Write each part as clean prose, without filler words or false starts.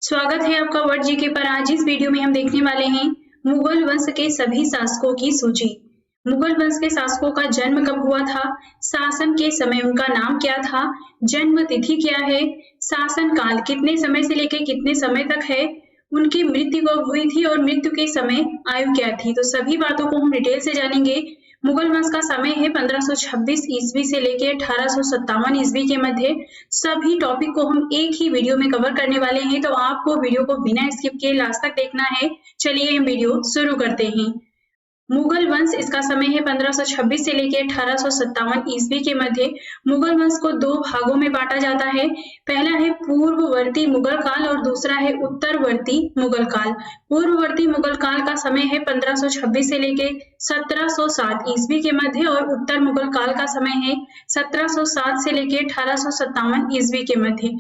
स्वागत है आपका वर्ड जीके पर। आज इस वीडियो में हम देखने वाले हैं मुगल वंश के सभी शासकों की सूची। मुगल वंश के शासकों का जन्म कब हुआ था, शासन के समय उनका नाम क्या था, जन्म तिथि क्या है, शासन काल कितने समय से लेकर कितने समय तक है, उनकी मृत्यु कब हुई थी और मृत्यु के समय आयु क्या थी। तो सभी बातों को हम डिटेल से जानेंगे। मुगल वंश का समय है 1526 ईस्वी से लेकर 1857 ईस्वी के मध्य। सभी टॉपिक को हम एक ही वीडियो में कवर करने वाले हैं, तो आपको वीडियो को बिना स्किप किए लास्ट तक देखना है। चलिए हम वीडियो शुरू करते हैं। मुगल वंश, इसका समय है 1526 से लेकर 1857 ईस्वी के मध्य। मुगल वंश को दो भागों में बांटा जाता है। पहला है पूर्ववर्ती मुगल काल और दूसरा है उत्तरवर्ती मुगल काल। पूर्ववर्ती मुगल काल का समय है 1526 से लेकर 1707 ईस्वी के मध्य और उत्तर मुगल काल का समय है 1707 से लेकर 1857 ईस्वी के मध्य।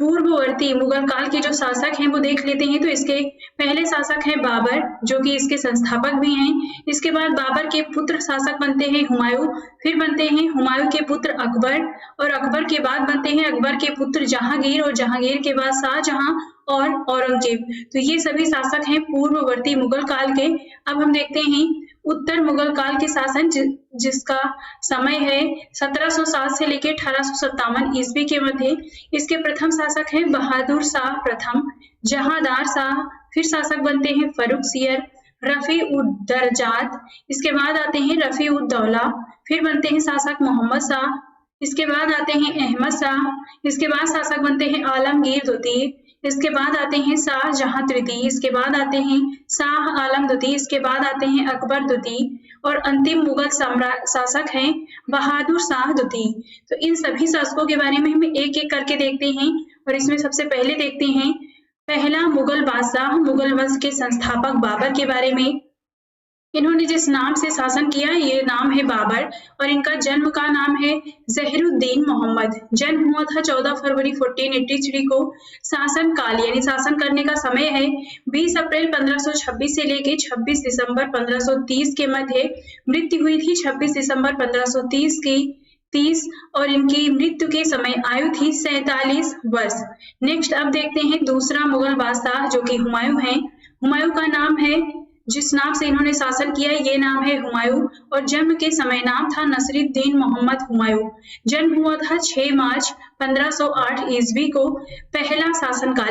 पूर्ववर्ती मुगल काल के जो शासक हैं वो देख लेते हैं। तो इसके पहले शासक हैं बाबर, जो कि इसके संस्थापक भी हैं। इसके बाद बाबर के पुत्र शासक बनते हैं हुमायूं, फिर बनते हैं हुमायूं के पुत्र अकबर, और अकबर के बाद बनते हैं अकबर के पुत्र जहांगीर, और जहांगीर के बाद शाहजहां और औरंगजेब। तो ये सभी शासक हैं पूर्ववर्ती मुगल काल के। अब हम देखते हैं उत्तर मुगल काल के शासन, जिसका समय है 1707 से लेकर 1857 ईस्वी के मध्य। इसके प्रथम शासक हैं बहादुर शाह प्रथम, जहांदार शाह, फिर शासक बनते हैं फर्रुख सियर, रफी उद दरजात, इसके बाद आते हैं रफी उद दौला, फिर बनते हैं शासक मोहम्मद शाह, इसके बाद आते हैं अहमद शाह, इसके बाद शासक बनते हैं आलमगीर द्वितीय, इसके बाद आते हैं शाहजहां तृतीय, इसके बाद आते हैं शाह आलम द्वितीय, इसके बाद आते हैं अकबर द्वितीय, और अंतिम मुगल शासक हैं बहादुर शाह द्वितीय। तो इन सभी शासकों के बारे में हम एक एक करके देखते हैं। और इसमें सबसे पहले देखते हैं पहला मुगल बादशाह, मुगल वंश के संस्थापक बाबर के बारे में। इन्होंने जिस नाम से शासन किया ये नाम है बाबर, और इनका जन्म का नाम है जहीरुद्दीन मोहम्मद। जन्म हुआ था 14 फरवरी 1483 को। शासन काल यानी शासन करने का समय है 20 अप्रैल 1526 से लेकर 26 दिसंबर 1530 के मध्य। मृत्यु हुई थी 26 दिसंबर 1530 की 30, और इनकी मृत्यु के समय आयु थी 47 वर्ष। नेक्स्ट अब देखते हैं दूसरा मुगल बादशाह, जो कि हुमायूं है। हुमायूं का नाम है, जिस नाम से इन्होंने शासन किया ये नाम है हुमायूं, और जन्म के समय नाम था नसीरुद्दीन मोहम्मद हुमायूं। जन्म हुआ था 6 मार्च 1508 ईस्वी को। पहला शासनकाल,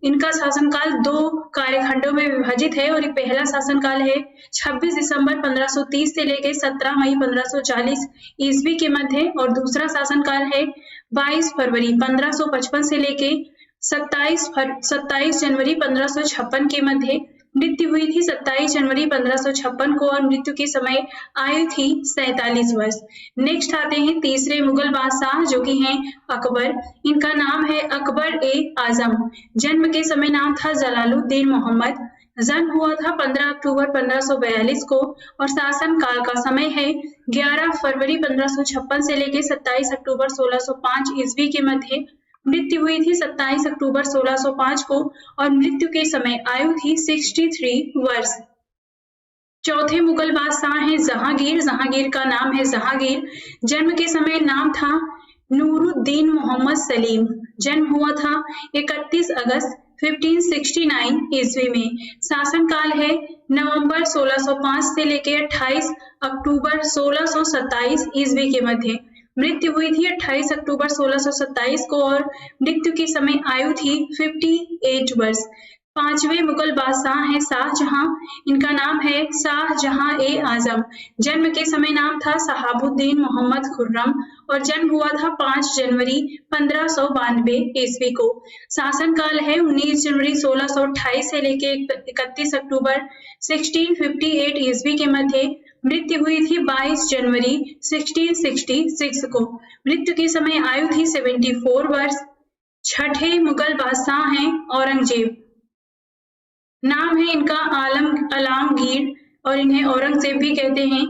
इनका शासनकाल दो कार्यखंडों में विभाजित है, और पहला शासनकाल है 26 दिसंबर 1530 से लेकर 17 मई 1540 ईस्वी के मध्य, और दूसरा शासनकाल है 22 फरवरी 1555 से लेकर 27 जनवरी 1556 के मध्य। मृत्यु हुई थी 27 जनवरी 1556 को, और मृत्यु के समय आयु थी 47 वर्ष। नेक्स्ट आते हैं तीसरे मुगल बादशाह, जो कि हैं अकबर। इनका नाम है अकबर ए आजम। जन्म के समय नाम था जलालुद्दीन मोहम्मद। जन्म हुआ था 15 अक्टूबर 1542 को, और शासन काल का समय है 11 फरवरी 1556 से लेकर 27 अक्टूबर 1605 ईस्वी के मध्य। मृत्यु हुई थी 27 अक्टूबर 1605 को, और मृत्यु के समय आयु थी 63 वर्ष। चौथे मुगल बादशाह हैं जहांगीर। जहांगीर का नाम है जहांगीर। जन्म के समय नाम था नूरुद्दीन मोहम्मद सलीम। जन्म हुआ था 31 अगस्त 1569 ईस्वी में। शासन काल है नवंबर 1605 से लेकर 28 अक्टूबर 1627 ईस्वी के मध्य। मृत्यु हुई थी 28 अक्टूबर 1627 को, और मृत्यु के समय आयु थी 58 वर्ष। पांचवें मुगल बादशाह हैं शाहजहां। इनका नाम है शाहजहां ए आजम। जन्म के समय नाम था शहाबुद्दीन मोहम्मद खुर्रम, और जन्म हुआ था 5 जनवरी 1592 ईस्वी को। शासन काल है 19 जनवरी 1628 से लेकर 31 अक्टूबर 1658 ईस्वी के मध्य। मृत्यु हुई थी 22 जनवरी 1666 को। मृत्यु के समय आयु थी 74 वर्ष। छठे मुगल बादशाह हैं औरंगजेब। नाम है इनका आलमगीर, और इन्हें औरंगजेब भी कहते हैं।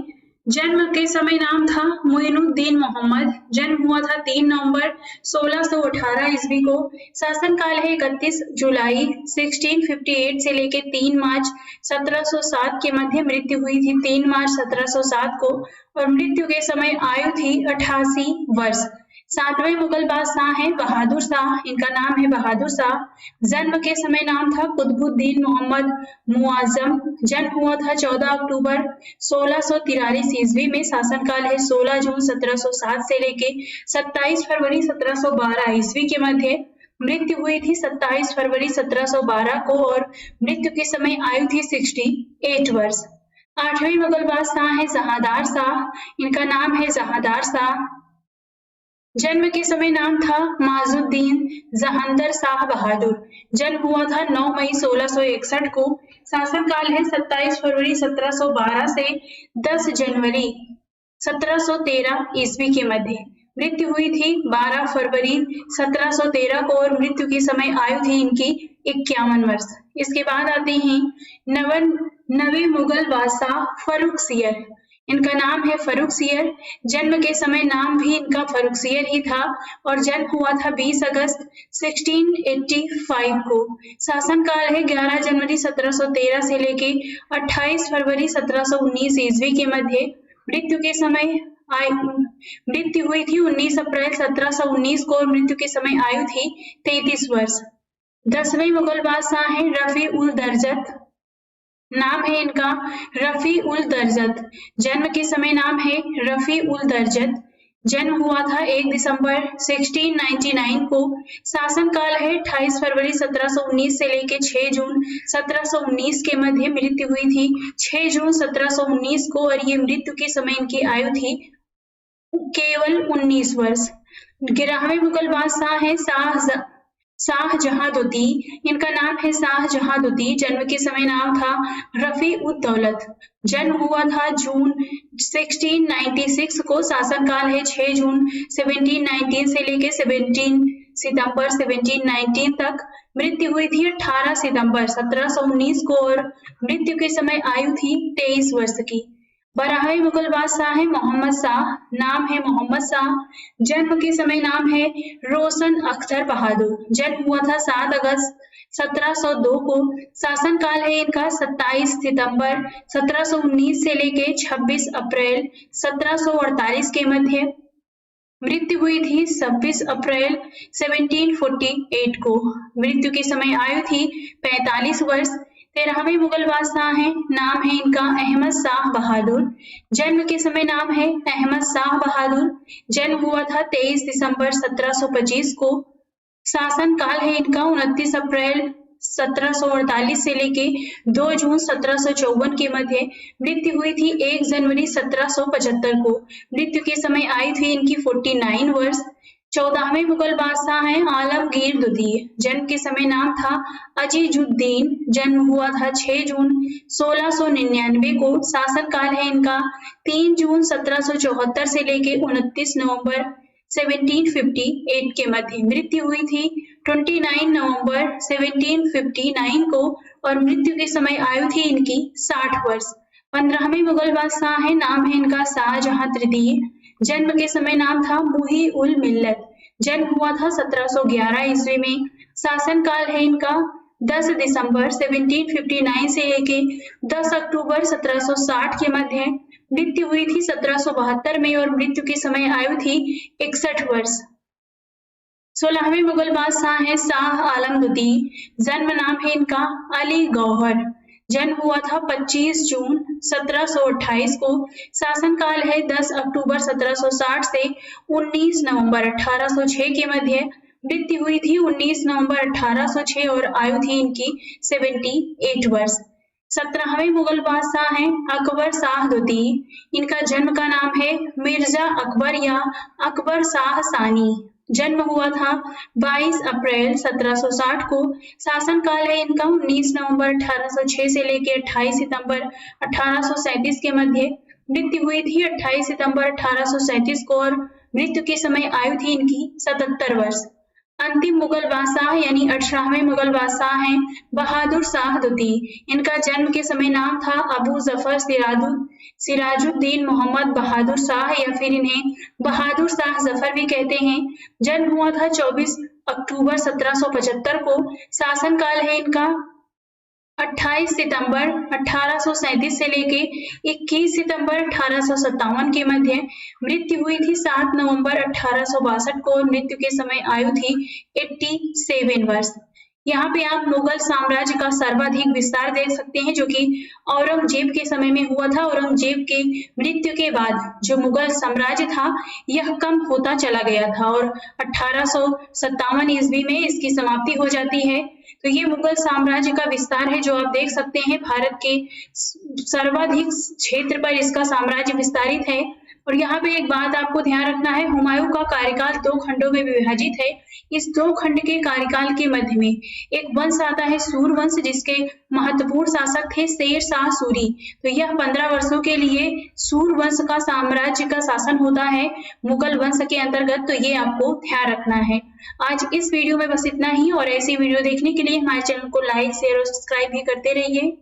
जन्म के समय नाम था मोइनुद्दीन मोहम्मद। जन्म हुआ था 3 नवंबर 1618 ईस्वी को। शासन काल है 31 जुलाई 1658 से लेकर 3 मार्च 1707 के मध्य। मृत्यु हुई थी 3 मार्च 1707 को, और मृत्यु के समय आयु थी 88 वर्ष। सातवें मुगल बादशाह हैं बहादुर शाह, इनका नाम है बहादुर शाह। जन्म के समय नाम था कुतुबुद्दीन मोहम्मद मुआज्जम। जन्म हुआ था 14 अक्टूबर 1643 ईस्वी में। शासनकाल है 16 जून 1707 से लेके 27 फरवरी 1712 ईस्वी के मध्य। मृत्यु हुई थी 27 फरवरी 1712 को और मृत्यु के समय आयु थी 68 वर्ष। आठवें मुगल बादशाह है जहांदार शाह, इनका नाम है जहांदार शाह। जन्म के समय नाम था माजुद्दीन जहांदर शाह बहादुर। जन्म हुआ था 9 मई 1661 को। शासनकाल है 27 फरवरी 1712 से 10 जनवरी 1713 ईस्वी के मध्य। मृत्यु हुई थी 12 फरवरी 1713 को और मृत्यु के समय आयु थी इनकी 51 वर्ष। इसके बाद आते हैं नवे मुगल बादशाह फर्रुखसियर, इनका नाम है फर्रुखसियर। जन्म के समय नाम भी इनका फर्रुखसियर ही था और जन्म हुआ था 20 अगस्त 1685 को। शासनकाल है 11 जनवरी 1713 से लेके 28 फरवरी 1719 ईस्वी के मध्य। मृत्यु के समय मृत्यु हुई थी 19 अप्रैल 1719 को और मृत्यु के समय आयु थी 33 वर्ष। 10वें मुगल बादशाह हैं रफी उल दरजत, नाम है इनका रफी उल दरजत। जन्म के समय नाम है रफी उल दरजत। जन्म हुआ था 1 दिसंबर 1699 को। शासनकाल है 28 फरवरी 1719 से लेके 6 जून 1719 के मध्य। मृत्यु हुई थी 6 जून 1719 को और ये मृत्यु के समय इनकी आयु थी केवल 19 वर्ष। 11वें मुगल बादशाह है शाहजहां-द्वितीय, इनका नाम है शाहजहां-द्वितीय। जन्म के समय नाम था रफी उद दौलत। जन्म हुआ था जून 1696 को। शासनकाल है 6 जून 1719 से लेके 17 सितंबर 1719 तक। मृत्यु हुई थी 18 सितंबर 1719 को और मृत्यु के समय आयु थी 23 वर्ष की। 12वें मुगल बादशाह है मोहम्मद शाह, नाम है मोहम्मद शाह। जन्म के समय नाम है रोशन अख्तर बहादुर। जन्म हुआ था 7 अगस्त 1702 को। शासनकाल है इनका 27 सितंबर 1719 से लेके 26 अप्रैल 1748 के मध्य। मृत्यु हुई थी 26 अप्रैल 1748 को। मृत्यु के समय आयु थी 45 वर्ष। 13वें मुगल बादशाह हैं, नाम है इनका अहमद शाह बहादुर। जन्म के समय नाम है अहमद शाह बहादुर। जन्म हुआ था 23 दिसंबर 1725 को। शासन काल है इनका 29 अप्रैल 1748 से लेके 2 जून 1754 के मध्य। मृत्यु हुई थी 1 जनवरी 1775 को। मृत्यु के समय आयु थी इनकी 49 वर्ष। 14वें मुगल बादशाह हैं आलमगीर द्वितीय। जन्म के समय नाम था अजीजुद्दीन। जन्म हुआ था 6 जून 1699 को। शासन काल है इनका 3 जून 1774 से लेके 29 नवंबर 1758 के मध्य। मृत्यु हुई थी 29 नवंबर 1759 को और मृत्यु के समय आयु थी इनकी 60 वर्ष। 15वें मुगल बादशाह है, नाम है इनका शाहजहां तृतीय। जन्म के समय नाम था मुही उल मिल्लत। जन्म हुआ था 1711 ईस्वी में। शासन काल है इनका 10 दिसंबर 1759 से लेके 10 अक्टूबर 1760 के मध्य। मृत्यु हुई थी 1772 में और मृत्यु के समय आयु थी 61 वर्ष। 16वें मुगल बादशाह है शाह आलम द्वितीय। जन्म नाम है इनका अली गौहर। जन्म हुआ था 25 जून 1728 को। शासन काल है 10 अक्टूबर 1760 से 19 नवंबर 1806 के मध्य। मृत्यु हुई थी 19 नवंबर 1806 और आयु थी इनकी 78 वर्ष। 17वें मुगल बादशाह हैं अकबर शाह द्वितीय। इनका जन्म का नाम है मिर्जा अकबर या अकबर शाह सानी। जन्म हुआ था 22 अप्रैल 1760 को। शासन काल है इनका 19 नवंबर 1806 से लेकर 28 सितंबर 1837 के मध्य। मृत्यु हुई थी 28 सितंबर 1837 को और मृत्यु के समय आयु थी इनकी 77 वर्ष। अंतिम मुगल बादशाह यानी 18वें मुगल बादशाह हैं बहादुर शाह द्वितीय। इनका जन्म के समय नाम था अबू जफर सिराजुद्दीन मोहम्मद बहादुर शाह या फिर इन्हें बहादुर शाह जफर भी कहते हैं। जन्म हुआ था 24 अक्टूबर 1775 को। शासन काल है इनका 28 सितंबर 1837 से लेके 21 सितंबर 1857 के मध्य। मृत्यु हुई थी 7 नवंबर 1862 को और मृत्यु के समय आयु थी 87 वर्ष। यहाँ पे आप मुगल साम्राज्य का सर्वाधिक विस्तार देख सकते हैं जो कि औरंगजेब के समय में हुआ था। औरंगजेब के मृत्यु के बाद जो मुगल साम्राज्य था यह कम होता चला गया था और 1857 ईस्वी में इसकी समाप्ति हो जाती है। तो ये मुगल साम्राज्य का विस्तार है जो आप देख सकते हैं। भारत के सर्वाधिक क्षेत्र पर इसका साम्राज्य विस्तारित है। और यहाँ पे एक बात आपको ध्यान रखना है, हुमायूं का कार्यकाल 2 खंडों में विभाजित है। इस 2 खंड के कार्यकाल के मध्य में एक वंश आता है सूर वंश, जिसके महत्वपूर्ण शासक थे शेर शाह सूरी। तो यह 15 वर्षों के लिए सूर वंश का साम्राज्य का शासन होता है मुगल वंश के अंतर्गत। तो ये आपको ध्यान रखना है। आज इस वीडियो में बस इतना ही और ऐसी वीडियो देखने के लिए हमारे चैनल को लाइक शेयर और सब्सक्राइब भी करते रहिए।